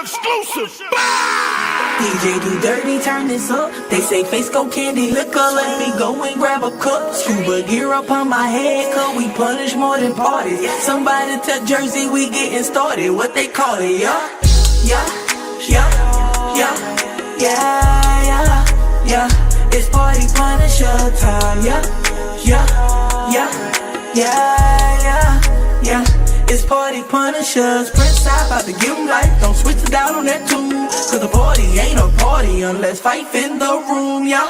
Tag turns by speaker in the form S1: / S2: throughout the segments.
S1: exclusive.
S2: DJ do dirty, turn this up. They say face go candy liquor. Let me go and grab a cup. Scuba gear up on my head, cause we punish more than parties. Somebody tell Jersey we getting started. What they call it, yeah? It's party punisher time, yeah. It's party punishers. Prince side about to give them life. Don't switch it down on that tune. Cause the party ain't a party unless fife in the room, yeah.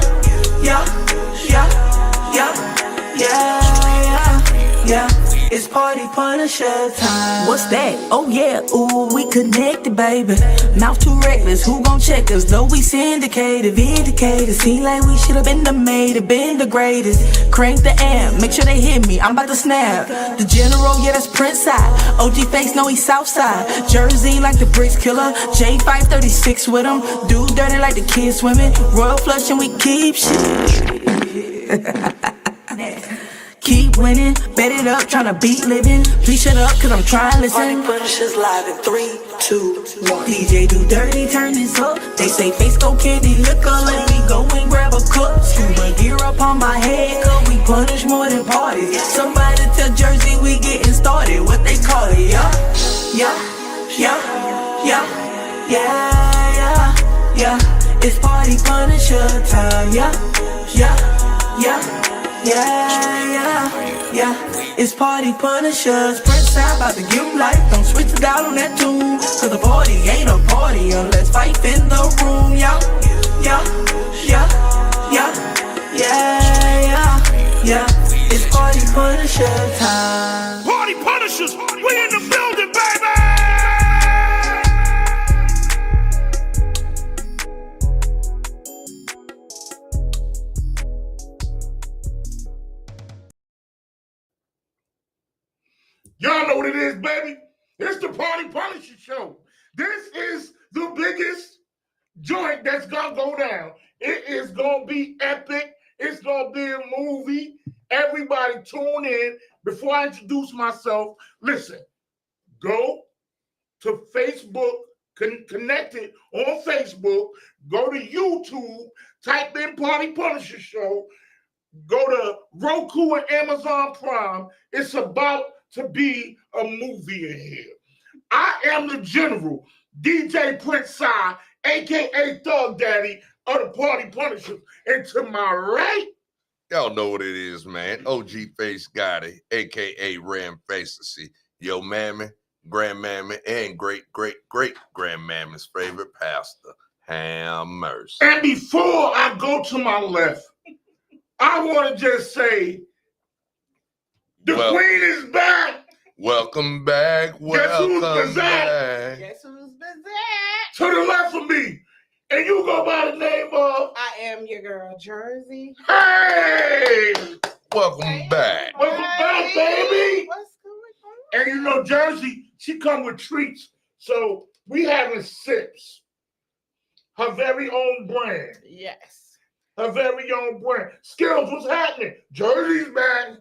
S2: It's party punisher time. What's that? Oh yeah, ooh, we connected, baby. Mouth too reckless, who gon' check us? Though we syndicated, vindicated. Seem like we should've been the made it, been the greatest. Crank the amp, make sure they hit me, I'm about to snap. The general, yeah, that's Prince side. OG face, know he's south side. Jersey like the bricks killer. J536 with him. Do dirty like the kids swimming. Royal flush and we keep shit. Keep winning, bet it up, tryna beat living. Please shut up, cause I'm trying to listen. Party punishers live in 3, 2, 1. DJ do dirty, turn this up. They say face go candy liquor. Let me go and grab a cup. Scuba gear up on my head, cause we punish more than parties. Somebody tell Jersey we getting started. What they call it, yeah. It's party punisher time, yeah. It's party punishers. Prince side about to give them life. Don't switch it down on that tune. Cause the party ain't a party unless fife in the room, yeah. It's party punisher time.
S1: Party punishers, we in the building, baby. Y'all know what it is, baby. It's the Party Punisher Show. This is the biggest joint that's gonna go down. It is gonna be epic. It's gonna be a movie. Everybody tune in. Before I introduce myself, listen, go to Facebook, connect it on Facebook, go to YouTube, type in Party Punisher Show, go to Roku and Amazon Prime. It's about to be a movie in here. I am the general, DJ Prince Sai, a.k.a. Thug Daddy of the Party Punishers. And to my right,
S3: y'all know what it is, man. OG Face Gotti, a.k.a. Ram Fantasy, yo mammy, grandmammy, and great-great-great-grandmammy's favorite pastor, Ham Mercy.
S1: And before I go to my left, I want to just say, the Queen is back.
S3: Welcome back. Welcome back.
S4: Guess who's back?
S1: To the left of me. And you go by the name of...
S4: I am your girl, Jersey.
S1: Hey!
S3: Welcome back.
S1: Welcome back, baby.
S4: What's going on?
S1: And you know, Jersey, she come with treats. So we having sips. Her very own brand.
S4: Yes.
S1: Her very own brand. Skills, what's happening? Jersey's back.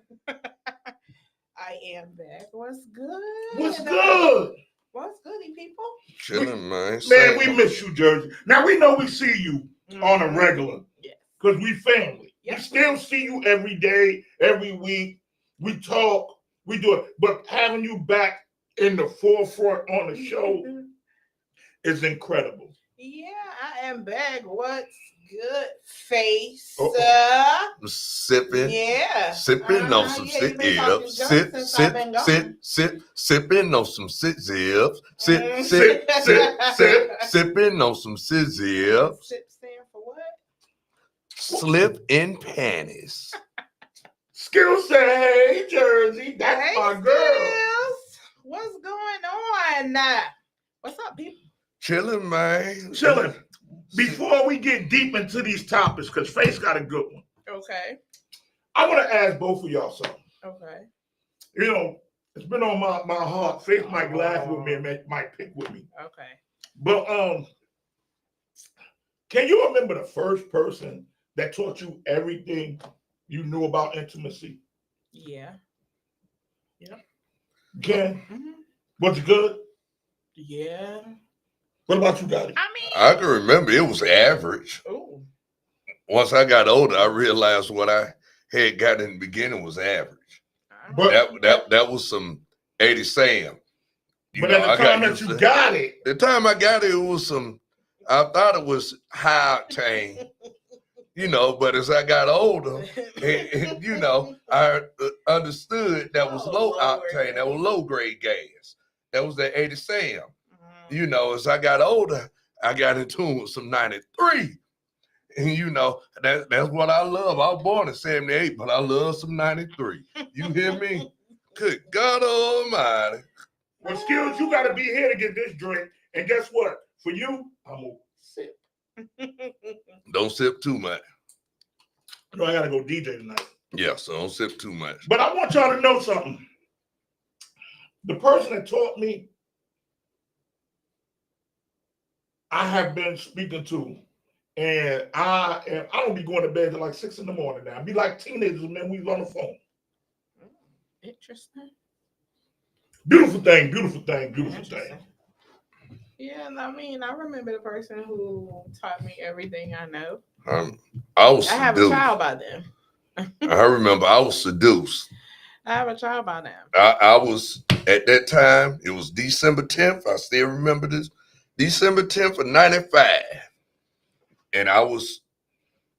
S4: I am back. What's good?
S1: What's good?
S4: What's goody, people?
S3: Chilling, man.
S1: Man, we miss you, Jersey. Now, we know we see you on a regular.
S4: Yeah.
S1: Because we family.
S4: Yeah.
S1: We still see you every day, every week. We talk. We do it. But having you back in the forefront on the show is incredible.
S4: Yeah, I am back. What's good, face?
S3: Sipping.
S4: Yeah.
S3: Sipping on some sipping on some zips. Sipping on some zips.
S4: Sip stand for what?
S3: Slip in panties.
S1: Skills say, hey, Jersey, that's
S4: Hey,
S1: my girl.
S4: Skills. What's going on? What's up, people?
S3: Chilling, man.
S1: Chilling. Before we get deep into these topics, because Face got a good one,
S4: Okay.
S1: I want to ask both of y'all something.
S4: Okay.
S1: You know, it's been on my heart. Face might laugh with me and might pick with me.
S4: Okay.
S1: But can you remember the first person that taught you everything you knew about intimacy?
S4: Yeah. Yeah.
S1: Ken,
S4: Mm-hmm.
S1: was it good?
S4: Yeah.
S1: What about you, Gotti?
S3: I can remember it was average.
S4: Ooh.
S3: Once I got older, I realized what I had got in the beginning was average.
S1: But
S3: That was some 80 Sam. You
S1: but
S3: know,
S1: at the
S3: I
S1: time
S3: got
S1: that
S3: used
S1: you
S3: to-
S1: got it,
S3: the time I got it, it was some. I thought it was high octane. You know, but as I got older, and, you know, I understood that was
S4: Oh,
S3: low
S4: Lord.
S3: octane, that was low grade gas. That was that 80 Sam.
S4: Mm-hmm.
S3: You know, as I got older, I got in tune with some 93. And you know, that's what I love. I was born in 78, but I love some 93. You hear me? Good God Almighty.
S1: well, Skills, you got to be here to get this drink. And guess what? For you, I'm going to sip.
S3: Don't sip too much.
S1: No, I got to go DJ tonight.
S3: Yeah, so don't sip too much.
S1: But I want y'all to know something. The person that taught me, I have been speaking to, and I don't be going to bed till like 6 in the morning now. I be like teenagers, man. We was on the phone.
S4: Interesting.
S1: Beautiful thing, beautiful thing, beautiful thing.
S4: Interesting. Yeah, I mean, I remember the person who taught me everything I know.
S3: I was
S4: I have a
S3: seduced.
S4: child by them.
S3: I remember I was seduced.
S4: I have a child by them.
S3: I was, at that time, it was December 10th. I still remember this. December 10th of 95. And I was,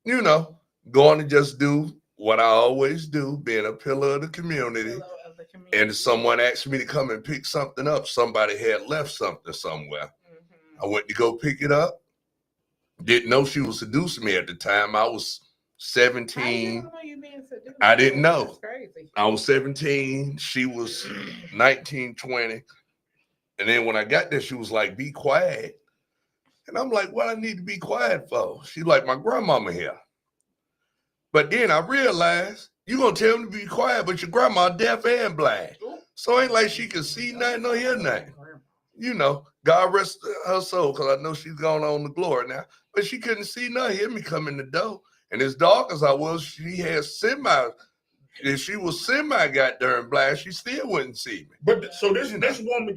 S3: you know, going to just do what I always do, being a pillar of the community.
S4: Hello, other community.
S3: And someone asked me to come and pick something up. Somebody had left something somewhere.
S4: Mhm.
S3: I went to go pick it up. Didn't know she was seducing me at the time. I was
S4: How you
S3: 17.
S4: don't know you being seduced?
S3: I didn't know.
S4: That's crazy.
S3: I was 17. She was 19, 20. And then when I got there, she was like, be quiet. And I'm like, what I need to be quiet for? She's like, my grandmama here. But then I realized, you going to tell me to be quiet, but your grandma deaf and blind. So ain't like she can see nothing or hear nothing. You know, God rest her soul, because I know she's gone on to glory now. But she couldn't see nothing, hear me come in the door. And as dark as I was, she had semi. If she was semi goddamn blind, she still wouldn't see me.
S1: But so this woman,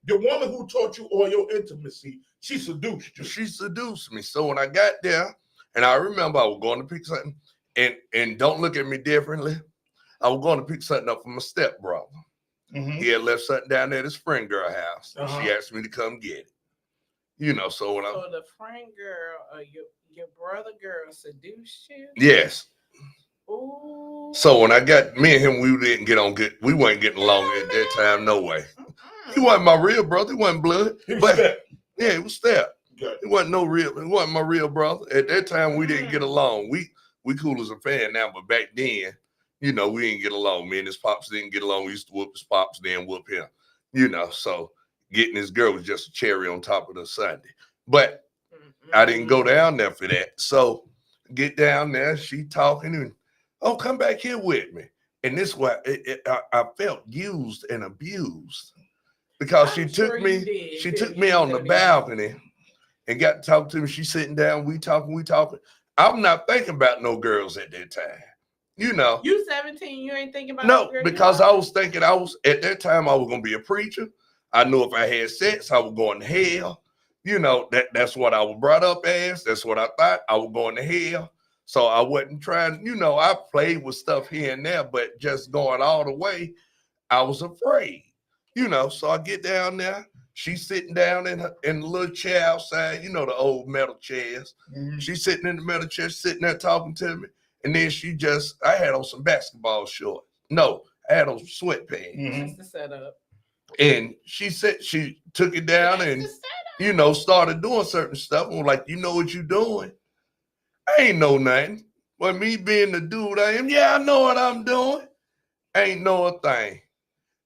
S1: the woman who taught you all your intimacy, she seduced you.
S3: She seduced me. So when I got there, and I remember I was going to pick something, and don't look at me differently, I was going to pick something up from my stepbrother.
S1: Mhm.
S3: He had left something down there at his friend girl house. And
S1: Uh-huh.
S3: she asked me to come get it. You know, so when I
S4: So the friend girl, your brother girl seduced you?
S3: yes.
S4: Ooh.
S3: So when I got me and him, we didn't get on good. We weren't getting along at that time. No way. He wasn't my real brother. He wasn't blood.
S1: He was
S3: But
S1: step.
S3: yeah, he was step.
S1: Good.
S3: He wasn't my real brother. At that time, we didn't get along. We cool as a fan now, but back then, you know, we didn't get along. Me and his pops didn't get along. We used to whoop his pops, then whoop him. You know, so getting this girl was just a cherry on top of the Sunday. But I didn't go down there for that. So get down there, she talking and, oh, come back here with me. And this way, I felt used and abused because
S4: I'm
S3: she
S4: sure
S3: took
S4: you
S3: me.
S4: did,
S3: She
S4: too.
S3: took me on the
S4: You
S3: balcony and got to talk to me. She sitting down, we talking. I'm not thinking about no girls at that time. You know.
S4: You 17, you ain't thinking about
S3: No,
S4: girl,
S3: because
S4: you
S3: I was thinking at that time I was gonna be a preacher. I knew if I had sex, I was going to hell. You know, that's what I was brought up as. That's what I thought. I was going to hell. So I wasn't trying, you know, I played with stuff here and there, but just going all the way, I was afraid. You know, so I get down there. She's sitting down in the little chair outside, you know, the old metal chairs.
S1: Mhm.
S3: She's sitting in the metal chair, sitting there talking to me. And then I had on some basketball shorts. No, I had on some sweatpants.
S1: Mhm.
S4: That's the setup.
S3: And she said she took it down
S4: That's
S3: and,
S4: the setup.
S3: you know, started doing certain stuff. I'm like, you know what you're doing? I ain't know nothing. But me being the dude I am, yeah, I know what I'm doing. I ain't know a thing.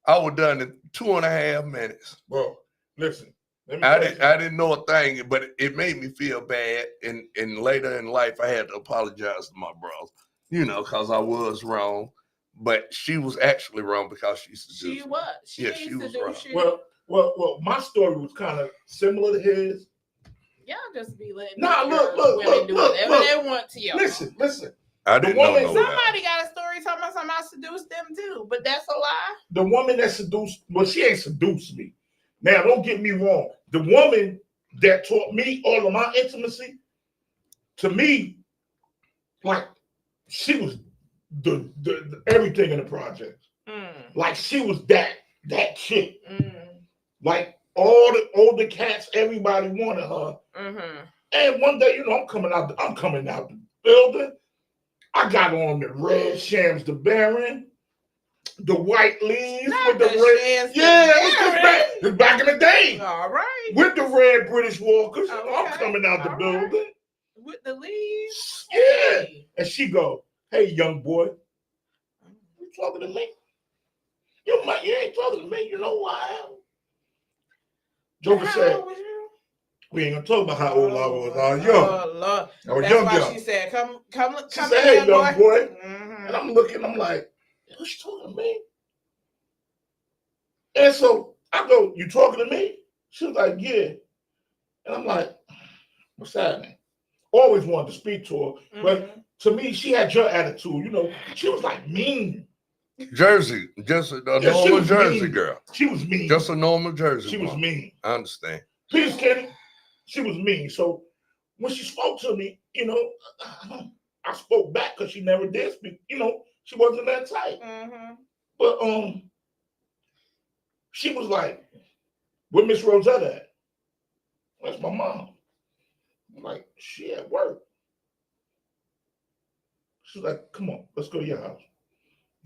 S3: I was done in 2.5 minutes.
S1: Well, listen. Let me tell you
S3: I didn't know a thing, but it made me feel bad. And later in life, I had to apologize to my brother, you know, because I was wrong. But she was actually wrong because she seduced
S4: She
S3: me.
S4: was. She
S3: Yeah,
S4: ain't
S3: she was
S4: seduce
S3: right.
S4: you.
S1: Well, my story was kind of similar to his.
S4: Y'all just be letting
S1: Nah,
S4: these
S1: look,
S4: girls,
S1: look,
S4: women
S1: look,
S4: do
S1: look,
S4: whatever
S1: look.
S4: they want to y'all.
S1: Listen.
S3: I didn't know
S1: woman-
S3: no better.
S4: Somebody got a story talking about somebody seduced them too, but that's a lie.
S1: The woman that seduced, well, she ain't seduced me. Now, don't get me wrong. The woman that taught me all of my intimacy. To me, like she was the everything in the project. Like she was that chick. Like all the older cats, everybody wanted her. And one day, I'm coming out the building. I got on the red Shams the Baron, the white leaves with the red. Yeah, it was back in the day.
S4: All right.
S1: With the red British Walkers.
S4: Okay.
S1: I'm coming out the building.
S4: With the leaves.
S1: Yeah. Hey. And she go, "Hey, young boy, you talking to me? You ain't talking to me. You know who I am." Joker said, "We ain't gonna talk about how old I was. I was young.
S4: Lord.
S1: I was
S4: That's
S1: young.
S4: why she said, come.
S1: She said, "Hey, young boy."
S4: Mm-hmm.
S1: And I'm looking. I'm like, "Who's talking to me?" And so I go, "You talking to me?" She was like, "Yeah." And I'm like, "What's happening?" Always wanted to speak to her, but to me, she had your attitude. She was like mean.
S3: Jersey, just a normal Jersey
S1: mean.
S3: girl.
S1: She was mean.
S3: Just a normal Jersey.
S1: She was mean.
S3: I understand.
S1: Peace, Kenny. She was mean. So when she spoke to me, I spoke back because she never did speak. She wasn't that type. But she was like, "Where Miss Rosetta at?" That's my mom. I'm like, "She at work." She's like, "Come on, let's go to your house."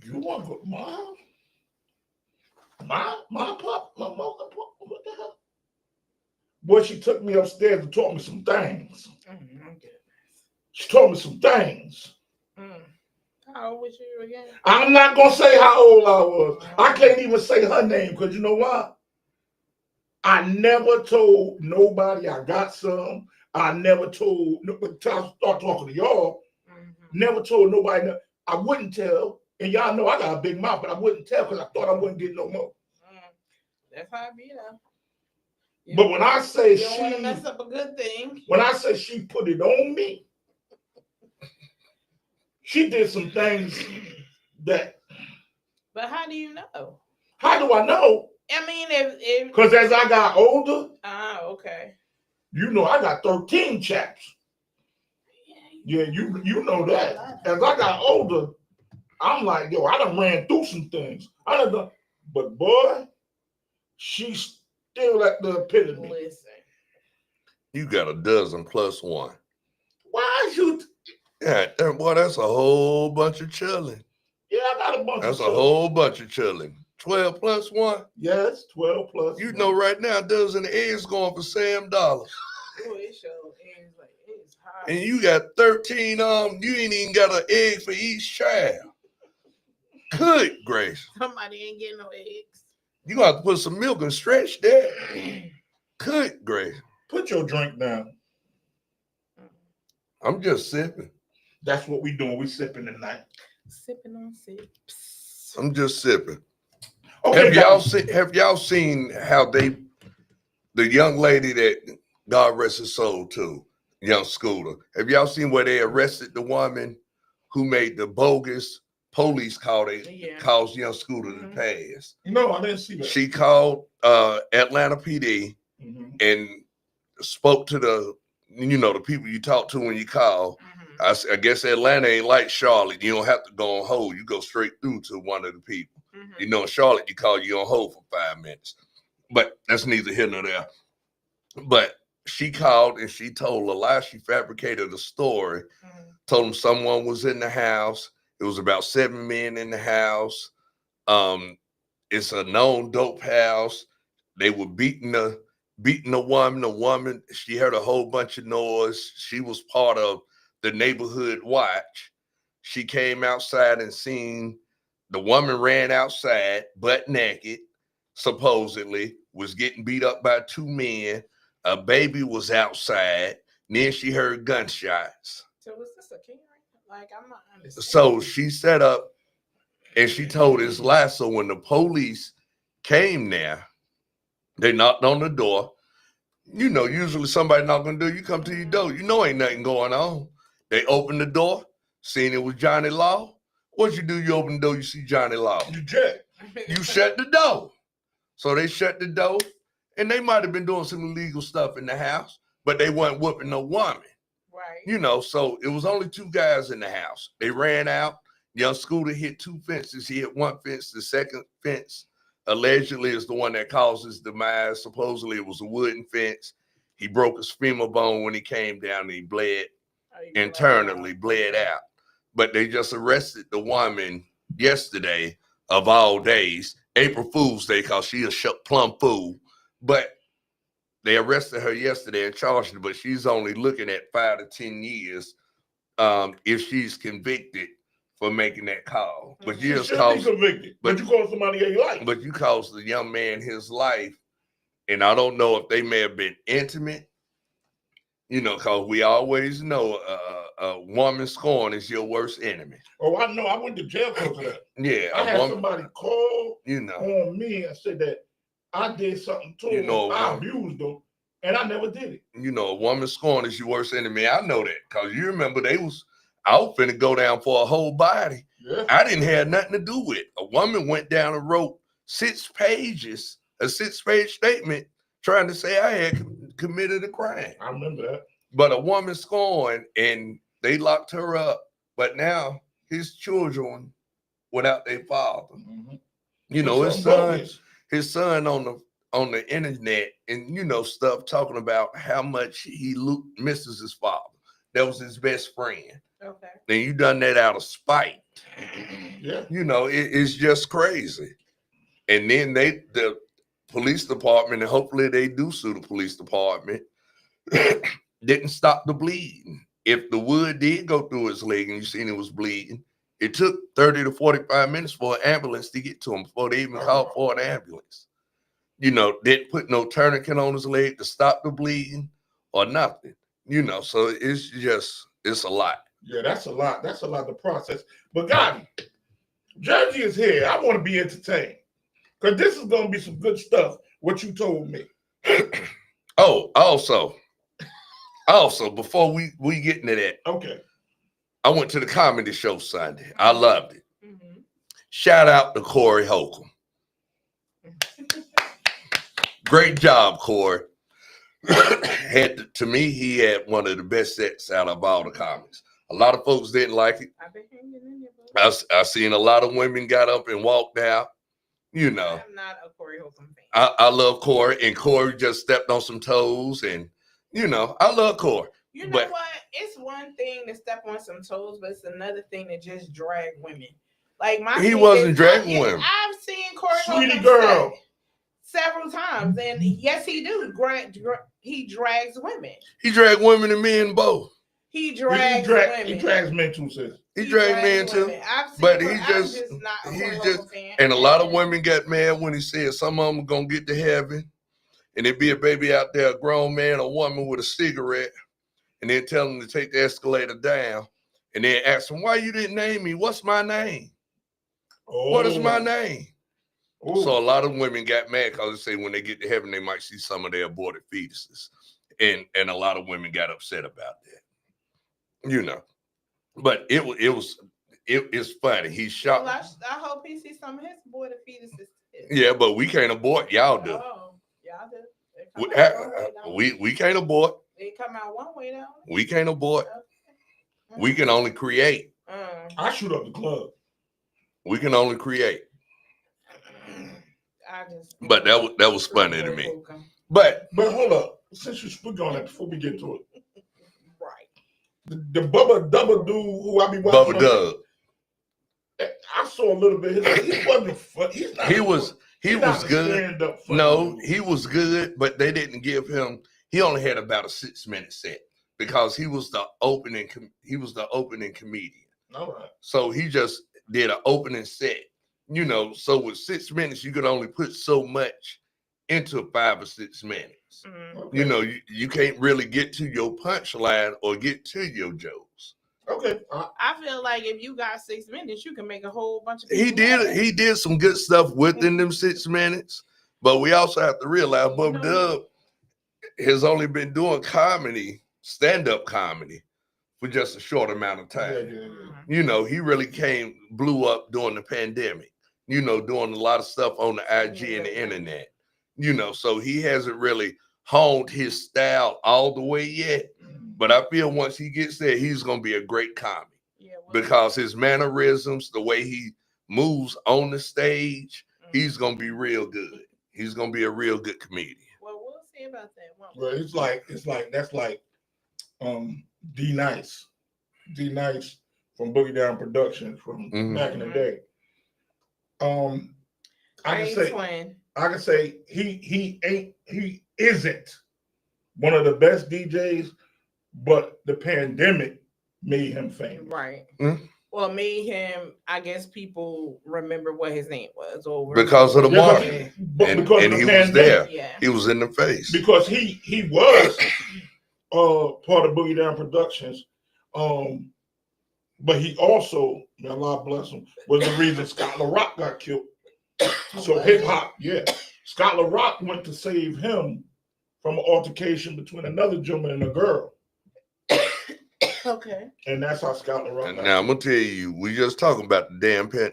S1: "You want to go to my house? My pop, my mother, what the hell?" Boy, she took me upstairs and taught me some things. She taught me some things.
S4: How old was you again?
S1: I'm not going to say how old I was. I can't even say her name because you know why? I never told nobody I got some. I never told, until I start talking to y'all, never told nobody. I wouldn't tell. And y'all know I got a big mouth, but I wouldn't tell because I thought I wouldn't get no more.
S4: That's how it be though.
S1: But when I say
S4: you don't want to mess up a good thing.
S1: When I say she put it on me, she did some things that.
S4: But how do you know?
S1: How do I know?
S4: I mean, if
S1: because as I got older,
S4: okay.
S1: I got 13 chaps. Yeah, you know that. As I got older, I'm like, yo, I done ran through some things. But boy, she's still at the epitome.
S4: Listen.
S3: You got a dozen plus one.
S1: Why is you?
S3: Yeah, boy, that's a whole bunch of children.
S1: Yeah, I got a bunch
S3: That's
S1: of
S3: a whole bunch of children. 12 plus one?
S1: Yes, 12 plus
S3: You know right now, a dozen of eggs going for $7.
S4: Oh, it shows eggs like it's high.
S3: And you got 13, you ain't even got an egg for each child. Good grace.
S4: Somebody ain't getting no eggs.
S3: You gonna have to put some milk and stretch that. Good grace.
S1: Put your drink down.
S3: I'm just sipping.
S1: That's what we doing. We sipping tonight.
S4: Sipping on sips.
S3: I'm just sipping.
S1: Okay,
S3: have y'all seen how the young lady that God rest his soul to, young Scooter, have y'all seen where they arrested the woman who made the bogus police call caused young Scooter to pass?
S1: No, I didn't see that.
S3: She called Atlanta PD and spoke to the people you talk to when you call. I guess Atlanta ain't like Charlotte. You don't have to go on hold. You go straight through to one of the people. In Charlotte, you call you on hold for 5 minutes. But that's neither here nor there. But she called and she told a lie. She fabricated a story. Told them someone was in the house. It was about 7 men in the house. It's a known dope house. They were beating the woman. The woman, she heard a whole bunch of noise. She was part of the neighborhood watch. She came outside and seen the woman ran outside, butt naked, supposedly, was getting beat up by 2 men. A baby was outside. Then she heard gunshots.
S4: So was this a king? Like, I'm not understanding.
S3: So she set up and she told his lie. So when the police came there, they knocked on the door. Usually somebody not gonna do, you come to your door. Ain't nothing going on. They opened the door, seen it was Johnny Law. What you do? You open the door, you see Johnny Law.
S1: You check.
S3: You shut the door. So they shut the door. and they might have been doing some illegal stuff in the house, but they weren't whooping no woman.
S4: Right.
S3: You know, so it was only 2 guys in the house. They ran out. Young Scooter hit 2 fences. He hit 1 fence. The second fence allegedly is the one that caused his demise. Supposedly it was a wooden fence. He broke his femur bone when he came down and he bled internally, bled out. But they just arrested the woman yesterday of all days, April Fool's Day, because she a plum fool. But they arrested her yesterday and charged her, but she's only looking at 5 to 10 years if she's convicted for making that call. But
S1: She
S3: you just
S1: should be
S3: caused,
S1: convicted. But you call somebody a life.
S3: but you caused the young man his life, and I don't know if they may have been intimate. You know, because we always know a woman scorn is your worst enemy.
S1: Oh, I know. I went to jail because of that.
S3: Yeah,
S1: I
S3: a
S1: had
S3: woman,
S1: somebody call
S3: you know,
S1: on me and said that I did something to
S3: You
S1: him.
S3: know,
S1: I
S3: woman.
S1: abused them, and I never did it.
S3: a woman scorn is your worst enemy. I know that because you remember I was finna go down for a whole body.
S1: Yeah.
S3: I didn't have nothing to do with it. A woman went down and wrote 6 pages, a 6-page statement trying to say I had committed a crime.
S1: I remember that.
S3: But a woman scorned and they locked her up. But now his children without their father.
S1: Mm-hmm.
S3: You know, his
S1: Something
S3: son,
S1: bogus.
S3: his son on the internet and stuff talking about how much he misses his father. That was his best friend.
S4: Okay.
S3: Then you done that out of spite.
S1: Yeah.
S3: It's just crazy. And then the police department, and hopefully they do sue the police department, didn't stop the bleeding. If the wood did go through his leg and you seen it was bleeding, it took 30 to 45 minutes for an ambulance to get to him before they even called for an ambulance. Didn't put no tourniquet on his leg to stop the bleeding or nothing. So it's a lot.
S1: Yeah, that's a lot. That's a lot to process. But Gotti, Jersey is here. I want to be entertained. Because this is going to be some good stuff, what you told me.
S3: Oh, also, before we get into that,
S1: Okay.
S3: I went to the comedy show Sunday. I loved it.
S4: Mm-hmm.
S3: Shout out to Corey Holcomb. Great job, Corey. To me, he had one of the best sets out of all the comics. A lot of folks didn't like it.
S4: I've been hanging in there.
S3: I seen a lot of women got up and walked out.
S4: I'm not a Corey Holcomb fan.
S3: I love Corey, and Corey just stepped on some toes, and I love Corey.
S4: You know
S3: But-
S4: what? It's one thing to step on some toes, but it's another thing to just drag women. Like
S3: He
S4: thing
S3: wasn't
S4: is,
S3: dragging women.
S4: I've seen Corey
S1: Sweetie
S4: Holcomb
S1: girl.
S4: several times, and yes, he do. He drags women.
S3: He dragged women and men both.
S4: He
S1: He
S4: drags women.
S1: drags men too, sis.
S3: He dragged men too.
S4: women. I've seen
S3: But
S4: Corey-
S3: he
S4: I'm
S3: just-
S4: not a
S3: he
S4: Corey
S3: just-
S4: Holcomb fan.
S3: And a lot of women got mad when he said some of them gonna get to heaven, and there'd be a baby out there, a grown man, a woman with a cigarette, and then tell them to take the escalator down, and then ask them, why you didn't name me? What's my name?
S1: Oh.
S3: What is my name?
S1: Oh.
S3: So a lot of women got mad because they say when they get to heaven, they might see some of their aborted fetuses. And a lot of women got upset about that. But it's funny. He shot.
S4: Well, I hope he sees some of his aborted fetuses. too.
S3: Yeah, but we can't abort. Y'all do.
S4: Oh, y'all do. They come out one way, don't
S3: We can't abort.
S4: They come out one way though.
S3: We can't abort. We can only create.
S1: I shoot up the club.
S3: We can only create. But that was funny to me. But
S1: But hold up. Since you speak on that before we get to it.
S4: Right.
S1: The Bubba Dubba dude who I be watching.
S3: Bubba Dub,
S1: I saw a little bit. He wasn't fun. He
S3: was good.
S1: Stand-up funny
S3: No,
S1: dude.
S3: he was good, but they didn't give him. He only had about a 6-minute set because he was the opening. He was the opening comedian.
S1: All right.
S3: So he just did an opening set. So with 6 minutes, you could only put so much into 5 or 6 minutes.
S1: Okay.
S3: You can't really get to your punchline or get to your jokes.
S1: Okay.
S4: I feel like if you got 6 minutes, you can make a whole bunch of.
S3: He
S4: people
S3: did. He did some good stuff within them 6 minutes, but we also have to realize Bubba Dub has only been doing comedy, stand-up comedy, for just a short amount of time.
S1: Yeah.
S3: He really blew up during the pandemic. Doing a lot of stuff on the IG and the internet. You know, so he hasn't really honed his style all the way yet. But I feel once he gets there, he's gonna be a great comic
S4: Yeah, well,
S3: because his mannerisms, the way he moves on the stage, he's gonna be real good. He's gonna be a real good comedian.
S4: well, we'll see about that.
S1: Well, it's like that's like D Nice from Boogie Down Productions from back in the day. I can say he isn't one of the best DJs, but the pandemic made him famous.
S4: Right.
S3: Mm.
S4: Well, made him. I guess people remember what his name was, or
S3: Because of the
S1: Yeah,
S3: market.
S1: but
S3: And,
S1: because
S3: and
S1: of
S3: he
S1: the
S3: was there.
S1: pandemic,
S4: Yeah.
S3: He was in the face.
S1: because he was part of Boogie Down Productions, but he also, may Allah bless him, was the reason Scott LaRock got killed. So hip hop, yeah, Scott LaRock went to save him from an altercation between another gentleman and a girl,
S4: Okay.
S1: and that's how Scott LaRock.
S3: And
S1: got
S3: now I'm gonna tell you, we just talking about the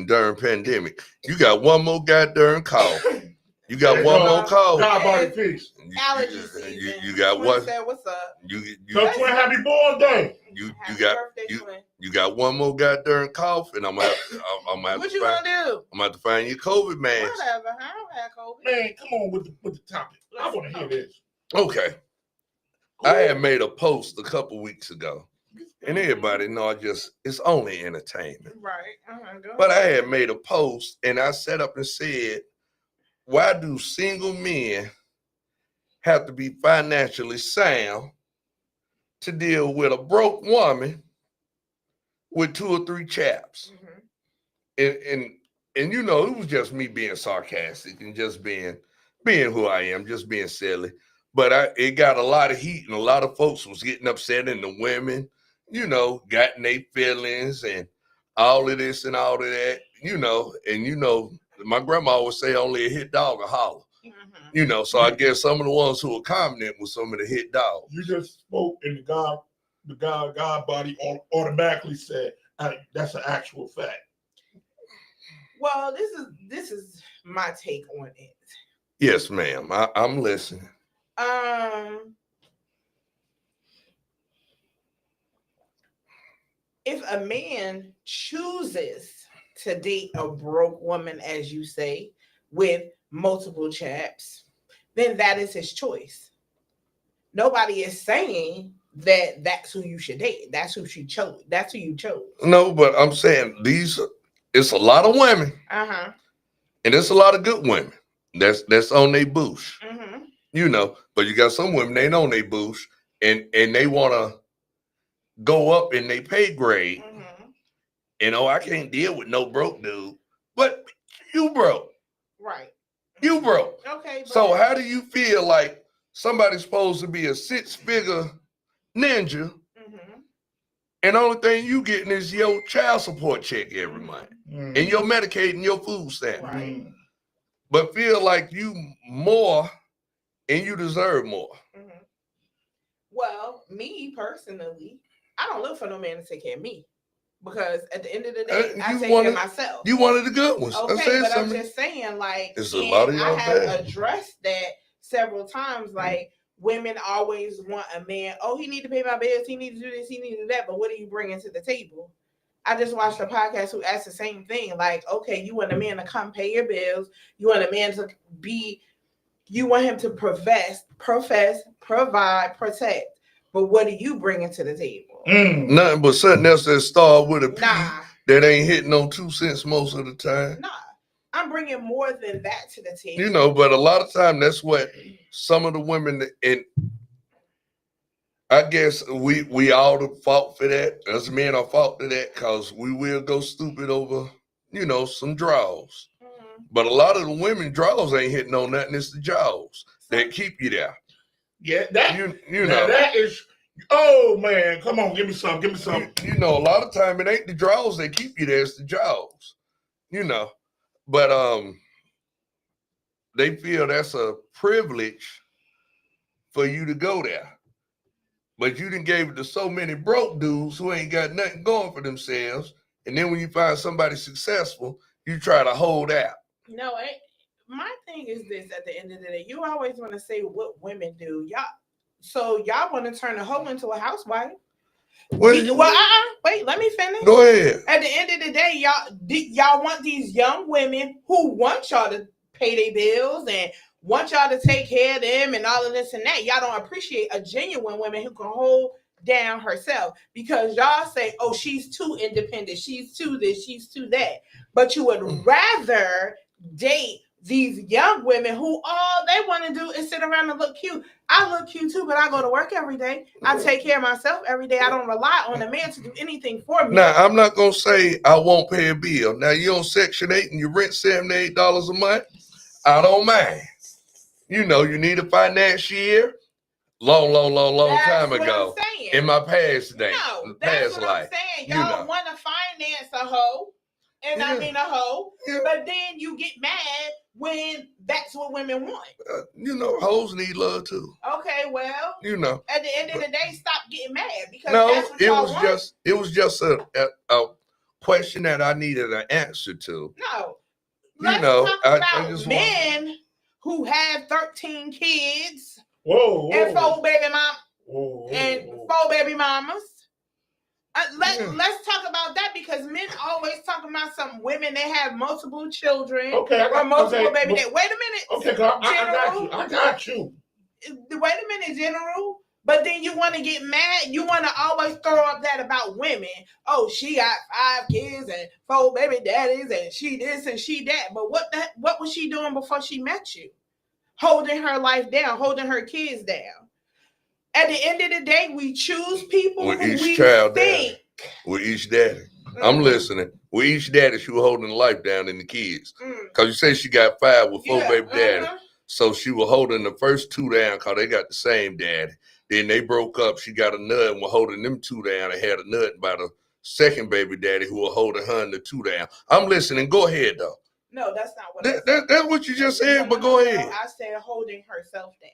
S3: during pandemic. You got one more goddamn call. You got
S1: Hey,
S3: one
S1: dog.
S3: more call.
S1: God body peace.
S4: Allergy
S3: You,
S4: season.
S3: you got
S4: Twin
S3: what?
S4: said, what's up?
S3: You
S1: Tell Twin happy born day.
S4: Happy
S3: got
S4: birthday, Twin.
S3: you got one more goddamn cough, and I'm gonna have
S4: What
S3: to
S4: you
S3: find,
S4: gonna do?
S3: I'm gonna have to find your COVID mask.
S4: Whatever. I don't have COVID.
S1: Man, come on with the topic. I want to hear this.
S3: Okay. I had made a post a couple weeks ago, and everybody know it's only entertainment.
S4: Right. Go
S3: But I
S4: ahead.
S3: had made a post, and I sat up and said, why do single men have to be financially sound to deal with a broke woman with 2 or 3 chaps?
S4: Mhm.
S3: And you know, it was just me being sarcastic and just being who I am, just being silly. But it got a lot of heat, and a lot of folks was getting upset, and the women, you know, got in their feelings and all of this and all of that, you know. And you know, my grandma would say only a hit dog a holler.
S4: Mhm.
S3: You know, so I guess some of the ones who were commenting were some of the hit dogs.
S1: You just spoke, and the God body automatically said that's an actual fact.
S4: Well, this is my take on it.
S3: Yes, ma'am. I'm listening.
S4: If a man chooses to date a broke woman, as you say, with multiple chaps, then that is his choice. Nobody is saying that that's who you should date. That's who she chose. That's who you chose.
S3: No, but I'm saying it's a lot of women,
S4: Uh-huh.
S3: and it's a lot of good women that's on their boosh.
S4: Mm-hmm.
S3: You know, but you got some women, they ain't on their boosh, and they want to go up in their pay grade.
S4: Mm-hmm.
S3: And I can't deal with no broke dude. But you broke.
S4: Right.
S3: You broke.
S4: Okay. But
S3: So how do you feel like somebody's supposed to be a 6-figure ninja,
S4: Mm-hmm.
S3: and the only thing you getting is your child support check every month, and your Medicaid and your food stamp,
S4: Right.
S3: but feel like you more and you deserve more?
S4: Mm-hmm. Well, me personally, I don't look for no man to take care of me, because at the end of the day, I
S3: you
S4: take
S3: wanted-
S4: care of myself.
S3: You one of the good ones.
S4: Okay,
S3: I said
S4: but I'm
S3: something.
S4: just saying, like,
S3: It's a lot of
S4: and
S3: y'all
S4: I have
S3: bad.
S4: addressed that several times. Like, women always want a man. Oh, he need to pay my bills. He need to do this. He need to do that. But what are you bringing to the table? I just watched a podcast who asked the same thing. Like, okay, you want a man to come pay your bills. You want a man to be. You want him to profess, provide, protect. But what are you bringing to the table?
S3: Nothing but something else that start with a P
S4: Nah.
S3: that ain't hitting on 2 cents most of the time.
S4: Nah. I'm bringing more than that to the table.
S3: You know, but a lot of time that's what some of the women, and I guess we all the fault for that. Us men are fault for that, because we will go stupid over, you know, some draws.
S4: Mhm.
S3: But a lot of the women draws ain't hitting on nothing. It's the jaws that keep you there.
S1: Yeah, that
S3: You
S1: now
S3: know.
S1: that is. Oh man, come on, give me some. Give me some.
S3: You know, a lot of time it ain't the draws that keep you there, it's the jaws. You know. But they feel that's a privilege for you to go there. But you done gave it to so many broke dudes who ain't got nothing going for themselves. And then when you find somebody successful, you try to hold out.
S4: No, my thing is this: at the end of the day, you always want to say what women do, y'all want to turn a hoe into a housewife. Wait, let me finish.
S3: Go ahead.
S4: At the end of the day, y'all want these young women who want y'all to pay their bills and want y'all to take care of them and all of this and that. Y'all don't appreciate a genuine woman who can hold down herself, because y'all say, oh, she's too independent, she's too this, she's too that. But you would rather date these young women who all they want to do is sit around and look cute. I look cute too, but I go to work every day. I take care of myself every day. I don't rely on a man to do anything for me.
S3: Now, I'm not going to say I won't pay a bill. Now, you're on Section 8 and you rent $78 a month. I don't mind. You know, you need a financier. Long
S4: That's
S3: time
S4: what
S3: ago.
S4: I'm saying.
S3: In my past day.
S4: No, that's
S3: past
S4: what
S3: life.
S4: I'm saying.
S3: You
S4: Y'all
S3: know.
S4: want to finance a hoe, and I
S3: Yeah.
S4: mean a hoe,
S3: Yeah.
S4: but then you get mad when that's what women want.
S3: You know, hoes need love too.
S4: Okay, well,
S3: You know.
S4: at the end of the day, stop getting mad, because
S3: No,
S4: that's what
S3: it
S4: y'all
S3: was
S4: want.
S3: just a question that I needed an answer to.
S4: No.
S3: You
S4: Let's
S3: know,
S4: talk
S3: I
S4: about
S3: just
S4: men who have 13 kids
S1: Whoa,
S4: and
S1: whoa,
S4: 4 baby mom
S1: whoa,
S4: and
S1: whoa.
S4: 4 baby mamas.
S3: Yeah.
S4: Let's talk about that, because men always talking about some women that have multiple children
S1: Okay, I
S4: or
S1: got
S4: multiple baby.
S1: well,
S4: Wait a minute.
S1: Okay, I got you.
S4: Wait a minute, General. But then you want to get mad. You want to always throw up that about women. Oh, she got 5 kids and 4 baby daddies, and she this and she that. But what was she doing before she met you? Holding her life down, holding her kids down. At the end of the day, we choose people
S3: With
S4: who
S3: each
S4: we
S3: child
S4: think.
S3: With each daddy. I'm listening. With each daddy, she was holding the life down in the kids. Because you say she got 5 with 4 baby daddy. So she was holding the first 2 down because they got the same daddy. Then they broke up. She got a nut and was holding them 2 down and had a nut by the second baby daddy who was holding her and the 2 down. I'm listening. Go ahead, though.
S4: No, that's not what I said.
S3: That's what you just said, but go ahead.
S4: I said holding herself down.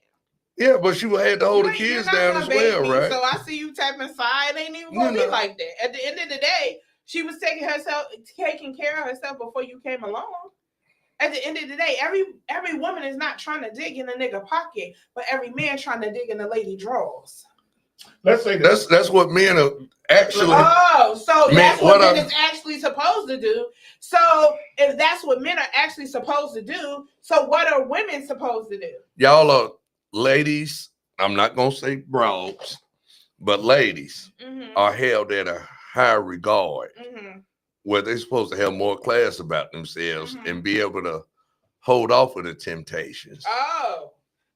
S3: Yeah, but she had to hold the
S4: You're
S3: kids
S4: not
S3: down
S4: my
S3: as well,
S4: baby,
S3: right?
S4: So I see you tapping side. Ain't even gonna be like that. At the end of the day, she was taking care of herself before you came along. At the end of the day, every woman is not trying to dig in a nigga pocket, but every man trying to dig in the lady drawers.
S1: Let's say this.
S3: That's what men are actually.
S4: Oh, so
S3: Man,
S4: that's what
S3: what
S4: men is actually supposed to do. So if that's what men are actually supposed to do, so what are women supposed to do?
S3: Y'all are ladies. I'm not gonna say broads, but ladies are held at a higher regard, where they're supposed to have more class about themselves and be able to hold off of the temptations.
S4: Oh.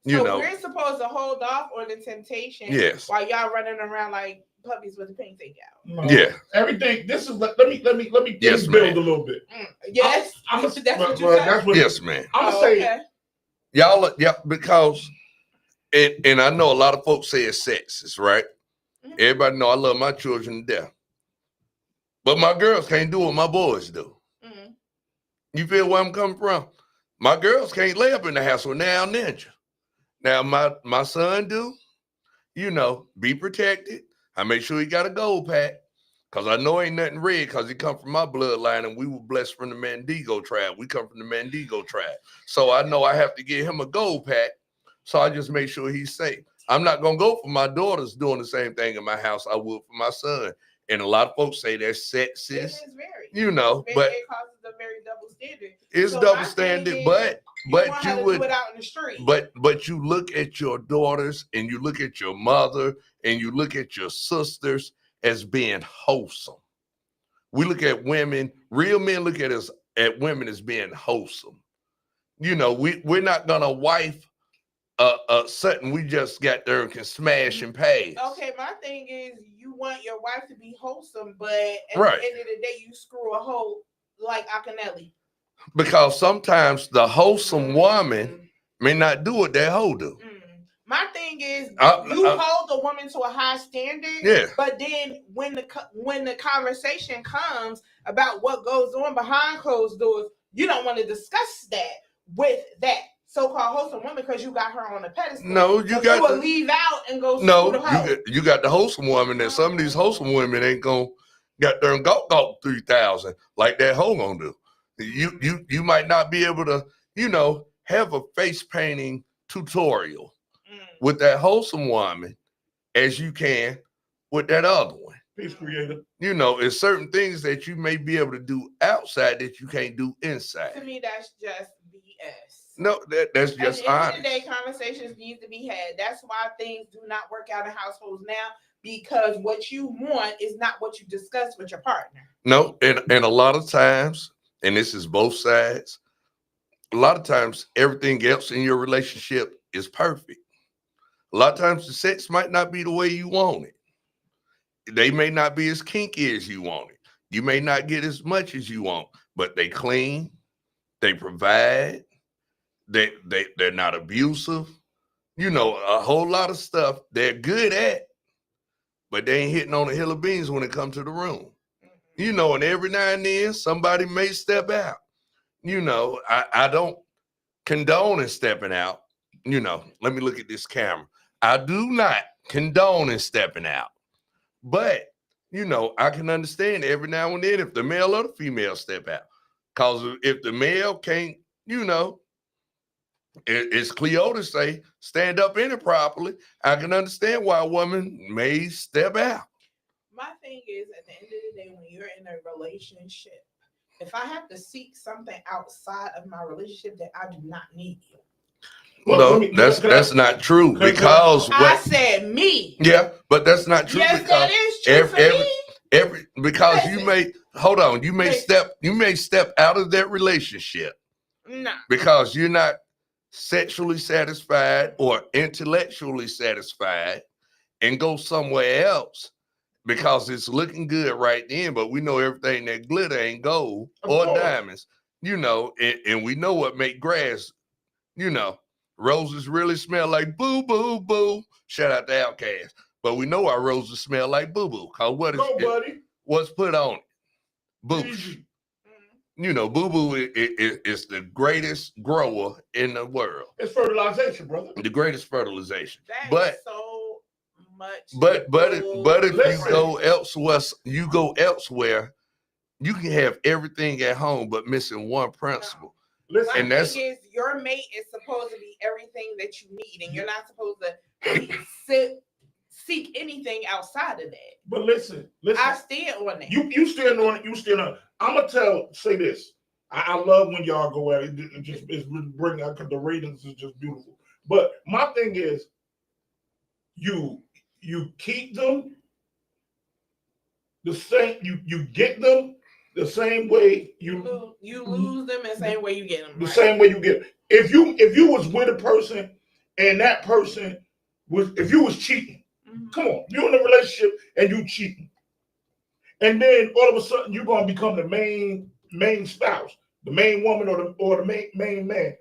S3: You
S4: So
S3: know,
S4: we're supposed to hold off on the temptation,
S3: yes,
S4: while y'all running around like puppies with a pink take out.
S1: No,
S3: yeah.
S1: Everything. This is let me
S3: Yes,
S1: build
S3: ma'am.
S1: a little bit.
S4: Yes,
S1: I'm
S4: that's what you said.
S1: That's what.
S3: Yes, man.
S1: I'm gonna say.
S4: Okay.
S3: Y'all, yeah, because, and I know a lot of folks say it's sexist, right? Everybody know I love my children to death, but my girls can't do what my boys do. You feel where I'm coming from? My girls can't lay up in the house with now ninja. Now my son do, you know, be protected. I make sure he got a gold pack, because I know ain't nothing red, because he come from my bloodline and we were blessed from the Mandingo tribe. We come from the Mandingo tribe. So I know I have to give him a gold pack. So I just make sure he's safe. I'm not going to go for my daughters doing the same thing in my house I would for my son. And a lot of folks say that's sexist.
S4: It is very.
S3: You know,
S4: It
S3: but
S4: causes a very double standard.
S3: it's
S4: So
S3: double
S4: my
S3: standard,
S4: thing is,
S3: but
S4: want her
S3: you
S4: to
S3: would
S4: do it out in the street.
S3: but you look at your daughters and you look at your mother and you look at your sisters as being wholesome. We look at women, real men look at women as being wholesome. You know, we're not gonna wife something we just got there and can smash and pass.
S4: Okay, my thing is you want your wife to be wholesome, but at
S3: Right.
S4: the end of the day, you screw a hoe like Akinelli.
S3: Because sometimes the wholesome woman may not do what that hoe do.
S4: My thing is, you hold the woman to a high standard,
S3: Yeah.
S4: but then when the conversation comes about what goes on behind closed doors, you don't want to discuss that with that so-called wholesome woman because you got her on a pedestal.
S3: No, you got
S4: will leave out and go.
S3: No,
S4: the hoe.
S3: you got the wholesome woman, and some of these wholesome women ain't gonna got there and go 3,000 like that hoe gonna do. You might not be able to, have a face painting tutorial
S4: Mm.
S3: with that wholesome woman as you can with that other one.
S1: Peace creator.
S3: It's certain things that you may be able to do outside that you can't do
S4: To
S3: inside.
S4: me, that's just BS.
S3: No, that's
S4: At
S3: just
S4: the end of the
S3: honest.
S4: day, conversations need to be had. That's why things do not work out in households now, because what you want is not what you discuss with your partner.
S3: No, and a lot of times, and this is both sides, a lot of times everything else in your relationship is perfect. A lot of times the sex might not be the way you want it. They may not be as kinky as you want it. You may not get as much as you want, but they clean, they provide, they're not abusive. A whole lot of stuff they're good at, but they ain't hitting on a hill of beans when it comes to the room. And every now and then somebody may step out. I don't condone in stepping out. Let me look at this camera. I do not condone in stepping out. But, I can understand every now and then if the male or the female step out. Because if the male can't, as Cleota say, stand up in it properly, I can understand why a woman may step out.
S4: My thing is, at the end of the day, when you're in a relationship, if I have to seek something outside of my relationship, then I do not need you.
S3: Well, that's not true because
S4: I said me.
S3: Yeah, but that's not true.
S4: Yes,
S3: because
S4: that is true for me.
S3: Because
S4: Listen.
S3: you may step out of that relationship
S4: No.
S3: because you're not sexually satisfied or intellectually satisfied and go somewhere else because it's looking good right then, but we know everything that glitter ain't gold or diamonds, and we know what make grass, roses really smell like boo, boo, boo. Shout out to Outkast. But we know our roses smell like boo, boo. Cause what's put on it? Boosh. Boo boo is the greatest grower in the world.
S1: It's fertilization, brother.
S3: The greatest fertilization.
S4: That is so much.
S3: But if you go elsewhere, you can have everything at home, but missing one principle.
S1: Listen,
S3: And that's
S4: is your mate is supposed to be everything that you need, and you're not supposed to seek anything outside of that.
S1: But listen.
S4: I stand on that.
S1: You stand on it. You stand on it. I'm gonna say this. I love when y'all go at it. It's bringing out because the ratings is just beautiful. But my thing is, you keep them the same. You get them the same way you
S4: lose them the same way you get them.
S1: The same way you get them. If you was with a person and that person if you was cheating, come on, you're in a relationship and you cheating, and then all of a sudden you're gonna become the main spouse, the main woman or the main man.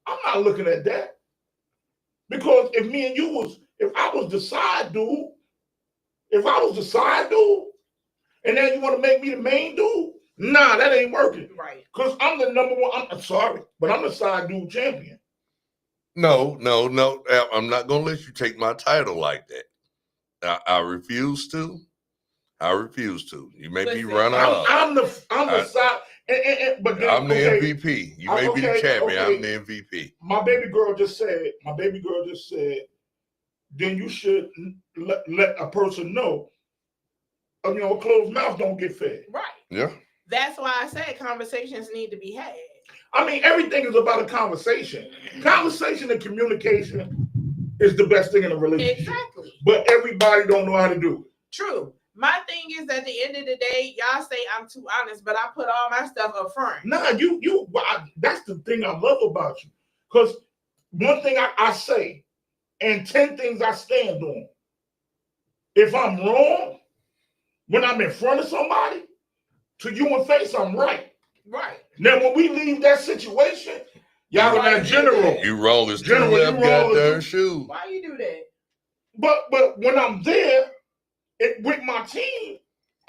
S1: I'm not looking at that, because if me and you if I was the side dude, and then you want to make me the main dude, nah, that ain't working.
S4: Right.
S1: Because I'm the number one. I'm sorry, but I'm the side dude champion.
S3: No. I'm not gonna let you take my title like that. I refuse to. You may be running up.
S1: I'm the side. But then,
S3: I'm the MVP. You may be the champion. I'm the MVP.
S1: My baby girl just said. Then you should let a person know. A closed mouth don't get fed.
S4: Right.
S3: Yeah.
S4: That's why I said conversations need to be had.
S1: I mean, everything is about a conversation. Conversation and communication is the best thing in a relationship.
S4: Exactly.
S1: But everybody don't know how to do it.
S4: True. My thing is, at the end of the day, y'all say I'm too honest, but I put all my stuff up front.
S1: Nah, that's the thing I love about you. Because one thing I say, and 10 things I stand on. If I'm wrong, when I'm in front of somebody, to you in face, I'm right.
S4: Right.
S1: Now, when we leave that situation, y'all are general.
S3: You wrong as
S1: General,
S3: two left goddamn shoes.
S4: Why you do that?
S1: But when I'm there with my team,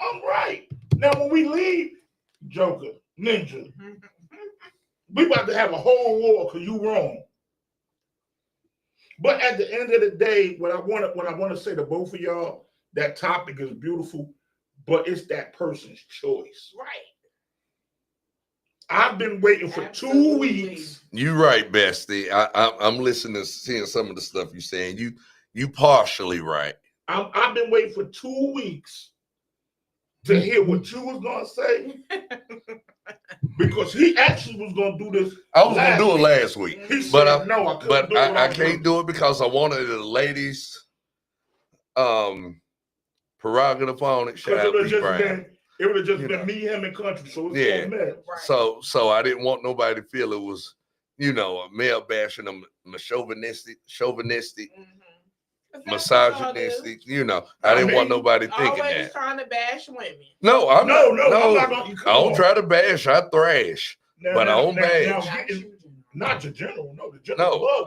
S1: I'm right. Now, when we leave, Joker, Ninja, we about to have a whole war because you wrong. But at the end of the day, what I want to say to both of y'all, that topic is beautiful, but it's that person's choice.
S4: Right.
S1: I've been waiting for 2
S4: Absolutely.
S1: weeks.
S3: You right, Bestie. I'm listening, seeing some of the stuff you're saying. You partially right.
S1: I've been waiting for 2 weeks to hear what you was gonna say, because he actually was gonna do this.
S3: I was gonna do it
S1: week.
S3: last week,
S1: He said,
S3: but
S1: no, I couldn't
S3: but
S1: do it.
S3: I can't do it because I wanted the ladies' prerogative on it.
S1: Because
S3: Shout
S1: it
S3: out
S1: would
S3: B.
S1: have
S3: Brown.
S1: just
S3: You
S1: been
S3: know.
S1: me, him, and country. So it's
S3: Yeah.
S1: gonna matter.
S4: Right.
S3: So I didn't want nobody to feel it was, a male bashing, a chauvinistic,
S4: Mhm.
S3: misogynistic. I didn't want nobody thinking
S4: Always
S3: that.
S4: trying to bash women.
S3: No, I'm
S1: No,
S3: not.
S1: I'm not gonna.
S3: I
S1: come
S3: don't
S1: on.
S3: try to bash. I thrash.
S1: Now,
S3: but I don't
S1: now,
S3: bash.
S1: Not your general. No, the general.
S3: No,
S1: love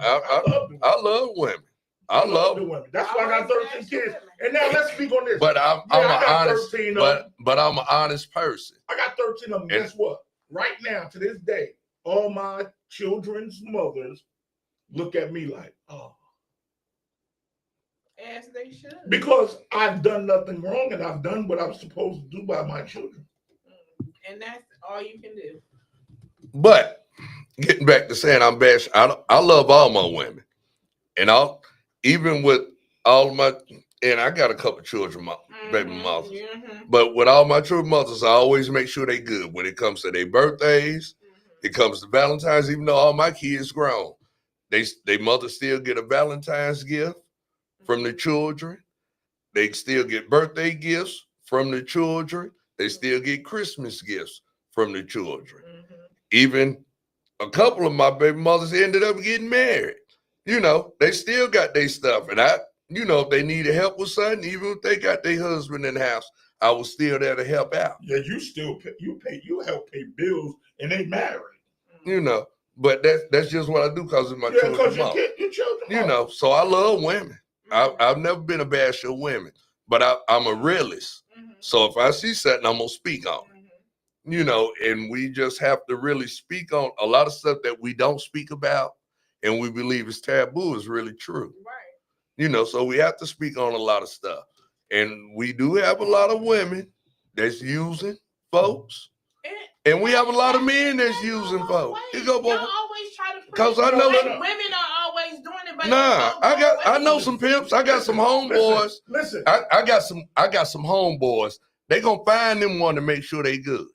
S1: them.
S3: I love women. I love
S1: the
S3: them.
S1: women. That's why I got 13 kids. And now let's speak on this.
S3: But I'm
S1: I
S3: an
S1: got
S3: honest.
S1: 13 of them.
S3: But I'm an honest person.
S1: I got 13 of them. Guess what? Right now, to this day, all my children's mothers look at me like, oh.
S4: As they should.
S1: Because I've done nothing wrong and I've done what I was supposed to do by my children.
S4: And that's all you can do.
S3: But getting back to saying I'm bash, I love all my women, and even with all my, and I got a couple children, baby mothers.
S4: Mm-hmm.
S3: But with all my children mothers, I always make sure they good when it comes to their birthdays. It comes to Valentine's, even though all my kids grown, they mother still get a Valentine's gift from the children. They still get birthday gifts from the children. They still get Christmas gifts from the children. Even a couple of my baby mothers ended up getting married. They still got their stuff. And if they needed help with something, even if they got their husband in the house, I was still there to help out.
S1: Yeah, you still you help pay bills and they married.
S3: But that's just what I do because of my children.
S1: Because your children.
S3: So I love women. I've never been a basher of women, but I'm a realist. So if I see something, I'm gonna speak on it. And we just have to really speak on a lot of stuff that we don't speak about and we believe is taboo is really true.
S4: Right.
S3: So we have to speak on a lot of stuff. And we do have a lot of women that's using folks. And we have a lot of men that's using folks.
S4: You always try to
S3: because I know
S4: women are always doing it, but
S3: I know some pimps. I got some homeboys.
S1: Listen.
S3: I got some homeboys. They gonna find them one to make sure they good.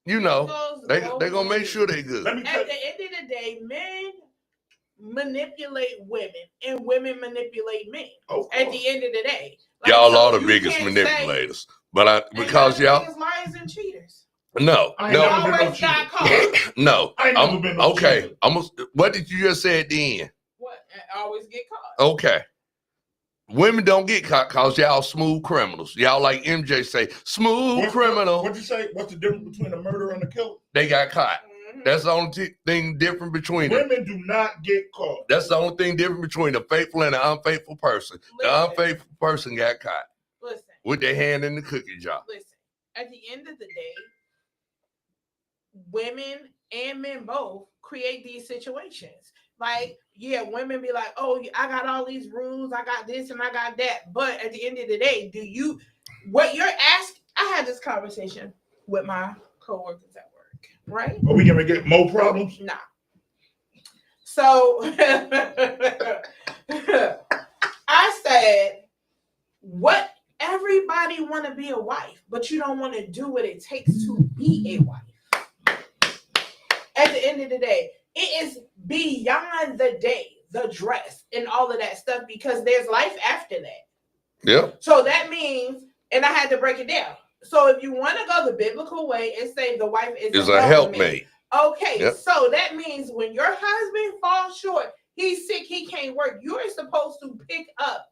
S3: They gonna make sure they good.
S4: At the end of the day, men manipulate women and women manipulate men. At the end of the day,
S3: y'all are the biggest manipulators. Because y'all
S4: liars and cheaters.
S3: No.
S4: Always got caught.
S3: No.
S1: I ain't never been no
S3: okay.
S1: cheater.
S3: What did you just say at the end?
S4: What? I always get caught.
S3: Okay. Women don't get caught because y'all smooth criminals. Y'all like MJ say, smooth criminal.
S1: What'd you say? What's the difference between a murderer and a killer?
S3: They got caught. That's the only thing different between them.
S1: Women do not get caught.
S3: That's the only thing different between a faithful and an unfaithful person. The unfaithful person got caught.
S4: Listen.
S3: With their hand in the cookie jar.
S4: Listen. At the end of the day, women and men both create these situations. Women be like, oh, I got all these rules, I got this and I got that. But at the end of the day, what you're asking, I had this conversation with my coworkers at work, right?
S1: Are we gonna get more problems?
S4: Nah. So I said, what everybody want to be a wife, but you don't want to do what it takes to be a wife. At the end of the day, it is beyond the day, the dress, and all of that stuff because there's life after that.
S3: Yeah.
S4: So that means, and I had to break it down. So if you want to go the biblical way and say the wife is
S3: a helpmate.
S4: Okay,
S3: yep.
S4: So that means when your husband falls short, he's sick, he can't work, you're supposed to pick up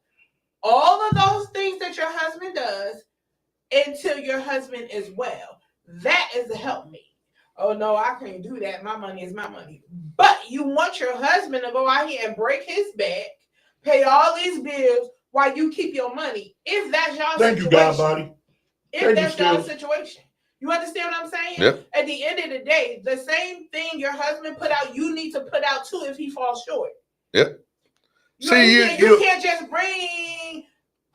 S4: all of those things that your husband does until your husband is well. That is a helpmate. Oh no, I can't do that. My money is my money. But you want your husband to go out here and break his back, pay all these bills while you keep your money. If that's y'all situation.
S1: Thank you, God, buddy.
S4: If that's y'all situation. You understand what I'm saying?
S3: Yep.
S4: At the end of the day, the same thing your husband put out, you need to put out too if he falls short.
S3: Yep.
S4: You can't just bring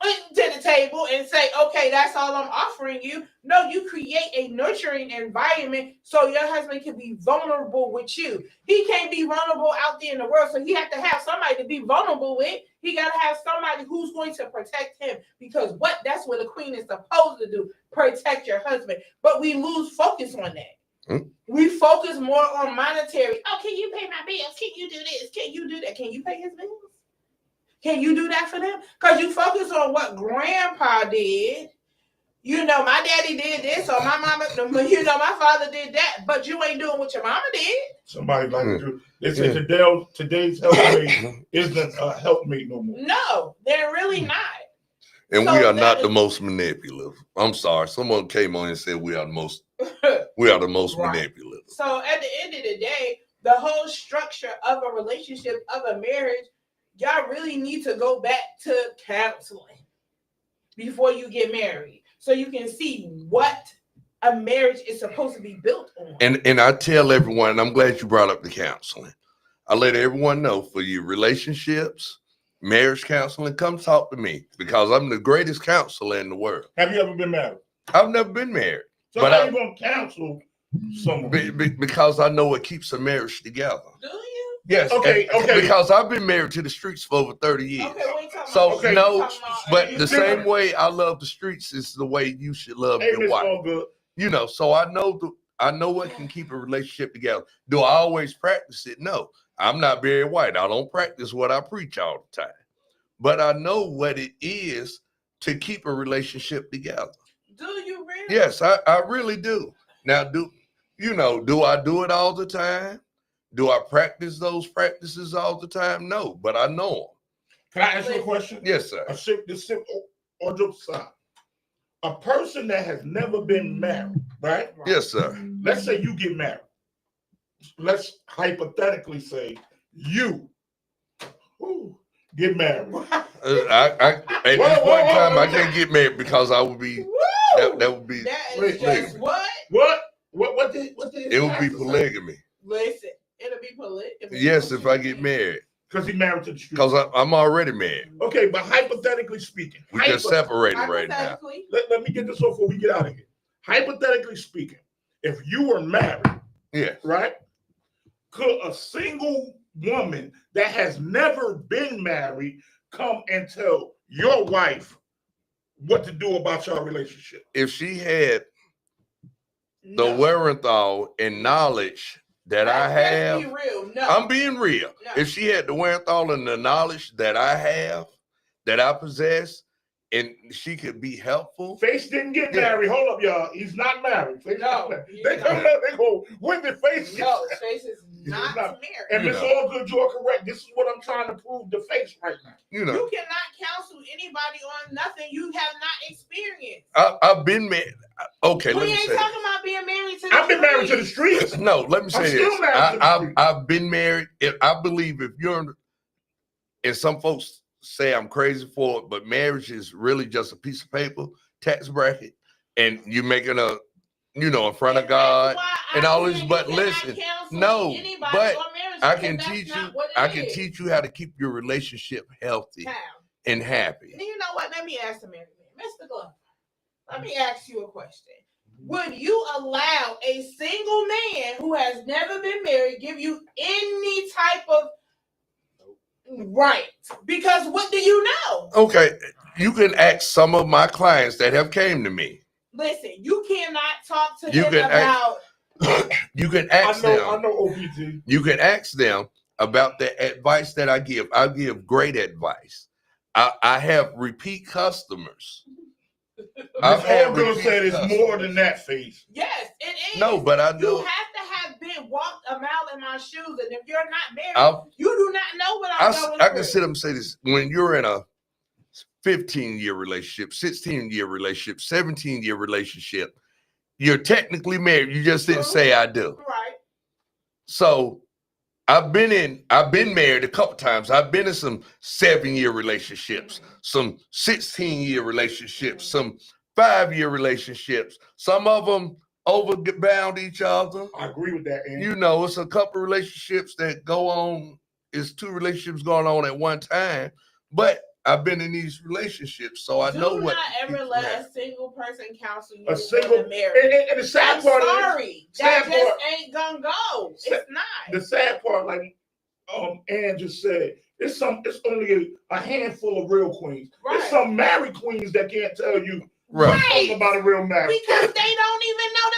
S4: to the table table and say, okay, that's all I'm offering you. No, you create a nurturing environment so your husband can be vulnerable with you. He can't be vulnerable out there in the world, so he has to have somebody to be vulnerable with. He got to have somebody who's going to protect him, because that's what a queen is supposed to do, protect your husband. But we lose focus on that. We focus more on monetary. Oh, can you pay my bills? Can you do this? Can you do that? Can you pay his bills? Can you do that for them? Because you focus on what grandpa did. You know, my daddy did this, or my mama, you know, my father did that, but you ain't doing what your mama did.
S1: Somebody like to do. They say today's helpmate isn't a helpmate no more.
S4: No, they're really not.
S3: And
S4: So
S3: we are not
S4: that
S3: the
S4: is-
S3: most manipulative. I'm sorry. Someone came on and said we are the most
S4: Right.
S3: manipulative.
S4: So at the end of the day, the whole structure of a relationship, of a marriage, y'all really need to go back to counseling before you get married, so you can see what a marriage is supposed to be built on.
S3: And I tell everyone, and I'm glad you brought up the counseling. I let everyone know, for your relationships, marriage counseling, come talk to me, because I'm the greatest counselor in the world.
S1: Have you ever been married?
S3: I've never been married.
S1: So
S3: But
S1: how
S3: I-
S1: you gonna counsel someone?
S3: Because I know what keeps a marriage together.
S4: Do you?
S3: Yes.
S1: Okay,
S3: and-
S1: okay.
S3: Because I've been married to the streets for over 30 years.
S4: Okay, we talking
S3: So,
S4: about,
S1: okay.
S3: no,
S4: we talking about-
S3: but
S1: you
S3: the
S1: different.
S3: same way I love the streets is the way you should love
S1: Hey,
S3: your
S1: Miss
S3: wife.
S1: All Good.
S3: You know, so I know what can keep a relationship together. Do I always practice it? No. I'm not Barry White. I don't practice what I preach all the time. But I know what it is to keep a relationship together.
S4: Do you really?
S3: Yes, I really do. Now, do I do it all the time? Do I practice those practices all the time? No, but I know
S1: Can I ask you a question?
S3: them. Yes, sir.
S1: Or joke aside. A person that has never been married, right?
S3: Yes, sir.
S1: Let's say you get married. Let's hypothetically say you get married.
S3: At this
S1: Whoa,
S3: point in time,
S1: whoa,
S3: I
S1: whoa.
S3: can't get married because I would be
S4: Woo!
S3: that would be
S4: That is
S1: Wait,
S4: just what?
S1: What did
S3: it would be polygamy.
S4: Listen, it'll be polygamy.
S3: Yes, if I get married,
S1: Because he married to the street.
S3: because I'm already married.
S1: Okay, but hypothetically speaking,
S3: We just separated right now.
S4: Hypothetically,
S1: let me get this off before we get out of here. Hypothetically speaking, if you were married,
S3: Yeah.
S1: right, could a single woman that has never been married come and tell your wife what to do about your relationship?
S3: If she had the
S4: no.
S3: wherewithal and knowledge that I
S4: Let's
S3: have,
S4: be real. No.
S3: I'm being real.
S4: No.
S3: If she had the wherewithal and the knowledge that I have, that I possess, and she could be helpful.
S1: Face didn't get
S3: Yeah.
S1: married. Hold up, y'all. He's not married. Face
S4: No,
S1: not married.
S4: he's
S1: They come
S4: not.
S1: out, they go, when did Face get
S4: No,
S1: married?
S4: Face is not
S1: not.
S4: married.
S1: And
S3: You
S1: Miss
S3: know.
S1: All Good, you're correct. This is what I'm trying to prove to Face right now.
S3: You know,
S4: You cannot counsel anybody on nothing you have not experienced.
S3: I've been married. Okay,
S4: We
S3: let me
S4: ain't
S3: say this.
S4: talking about being married to the
S1: I've been married to the
S4: streets.
S1: streets.
S3: No, let me
S1: I'm
S3: say
S1: still
S3: this.
S1: married to the street.
S3: I've been married. I believe if you're, and some folks say I'm crazy for it, but marriage is really just a piece of paper, tax bracket, and you're making in front of
S4: And
S3: God.
S4: that's why
S3: and
S4: I
S3: all
S4: said
S3: this,
S4: you
S3: but
S4: cannot
S3: listen,
S4: counsel
S3: no,
S4: anybody
S3: but
S4: on marriage
S3: I
S4: because
S3: can
S4: that's
S3: teach you.
S4: not what it
S3: I can
S4: is.
S3: teach you how to keep your relationship healthy
S4: How?
S3: and happy.
S4: And you know what? Let me ask the married man, Mr. Glover. Let me ask you a question. Would you allow a single man who has never been married give you any type of right? Because what do you know?
S3: Okay, you can ask some of my clients that have came to me.
S4: Listen, you cannot talk to
S3: You
S4: him
S3: can
S4: about.
S3: You can
S1: I
S3: ask them.
S1: know OPT.
S3: You can ask them about the advice that I give. I give great advice. I have repeat customers. I've
S1: Miss
S3: had
S1: All Good
S3: repeat
S1: said it's
S3: customers.
S1: more than that, Face.
S4: Yes, it is.
S3: No, but I
S4: you
S3: know.
S4: have to have been walked a mile in my shoes, and if you're not married,
S3: I'll-
S4: you do not know what I'm going
S3: I
S4: through.
S3: can sit up and say this. When you're in a 15-year relationship, 16-year relationship, 17-year relationship, you're technically married. You just didn't say I do.
S4: Right.
S3: So I've been married a couple times. I've been in some 7-year relationships, some 16-year relationships, some 5-year relationships. Some of them overbound each other.
S1: I agree with that, and
S3: You know, it's a couple relationships that go on. It's 2 relationships going on at one time. But I've been in these relationships, so I know what.
S4: Do not ever
S3: people
S4: let
S3: have.
S4: a single person counsel you
S1: A single
S4: on a marriage.
S1: and the sad
S4: I'm
S1: part
S4: sorry,
S1: is,
S4: that
S1: sad
S4: just
S1: part,
S4: ain't gonna go. It's not.
S1: the sad part, like Ann just said, it's only a handful of real queens.
S4: Right.
S1: There's some married queens that can't tell you
S3: Right.
S1: something about a real marriage.
S4: Because they don't even know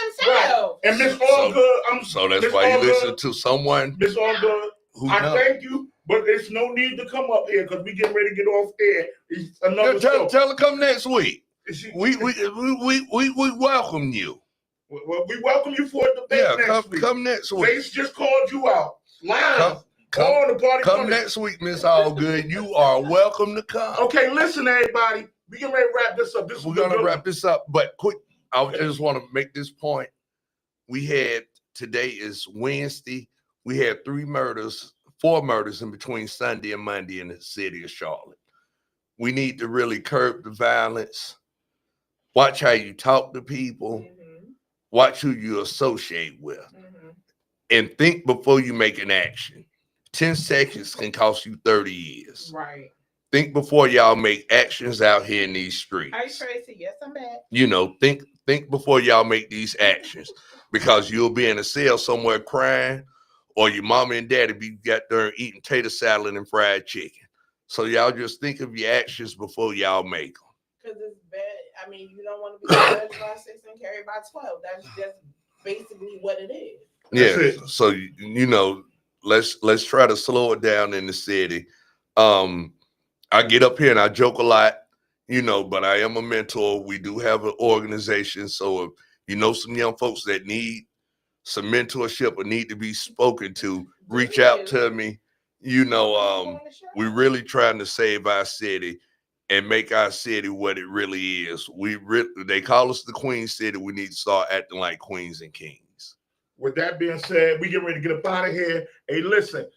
S4: themselves.
S1: And Miss Allgood,
S3: So that's
S1: Miss
S3: why you
S1: Allgood,
S3: listen to someone
S1: Miss Allgood,
S3: who
S1: I
S3: knows.
S1: thank you, but there's no need to come up here because we getting ready to get off air. It's another show.
S3: Tell her come next week.
S1: She-
S3: We welcome you.
S1: Well, we welcome you for a debate
S3: Yeah,
S1: next week.
S3: come next week.
S1: Face just called you out live
S3: Come
S1: on the party.
S3: Come next week, Miss Allgood. You are welcome to come.
S1: Okay, listen, everybody. We can ready to wrap this up.
S3: We're gonna wrap this up, but quick. I just want to make this point. Today is Wednesday. We had 4 murders in between Sunday and Monday in the city of Charlotte. We need to really curb the violence. Watch how you talk to people.
S4: Mhm,
S3: Watch who you associate with.
S4: mhm.
S3: And think before you make an action. 10 seconds can cost you 30 years.
S4: Right.
S3: Think before y'all make actions out here in these streets.
S4: Hi, Tracy. Yes, I'm back.
S3: You know, think before y'all make these actions, because you'll be in a cell somewhere crying, or your mama and daddy be got there eating tater salad and fried chicken. So y'all just think of your actions before y'all make them.
S4: Because it's bad. I mean, you don't want to be judged by 6 and carried by 12. That's just basically what it is.
S3: Yeah.
S1: That's
S3: So you know, let's try to slow it down in the city. I get up here and I joke a lot, you know, but I am a mentor. We do have an organization. So if you know some young folks that need some mentorship or need to be spoken to, reach out to me. You know, we're really trying to save our city and make our city what it really is. They call us the Queen City. We need to start acting like queens and kings.
S1: With that being said, we get ready to get up out of here. Hey, listen,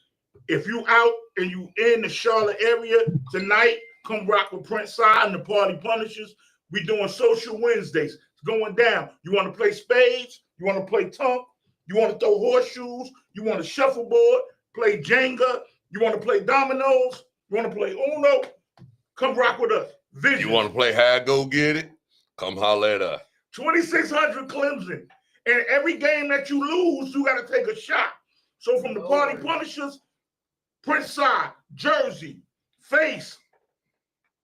S1: if you out and you in the Charlotte area tonight, come rock with Prince Side and the Party Punishers. We doing Social Wednesdays. It's going down. You want to play spades? You want to play tunk? You want to throw horseshoes? You want to shuffleboard? Play Jenga? You want to play dominoes? You want to play Uno? Come rock with us. Vision.
S3: You want to play high go get it? Come holler at us.
S1: 2600 Clemson. And every game that you lose, you got to take a shot. So from the Party Punishers, Prince Side, Jersey, Face,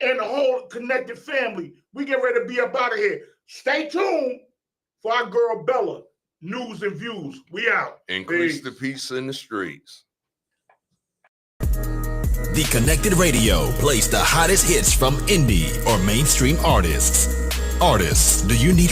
S1: and the whole connected family, we get ready to be up out of here. Stay tuned for our girl Bella. News and views. We out.
S3: Increase
S1: Peace.
S3: the peace in the streets.
S5: The Connected Radio plays the hottest hits from indie or mainstream artists. Artists, do you need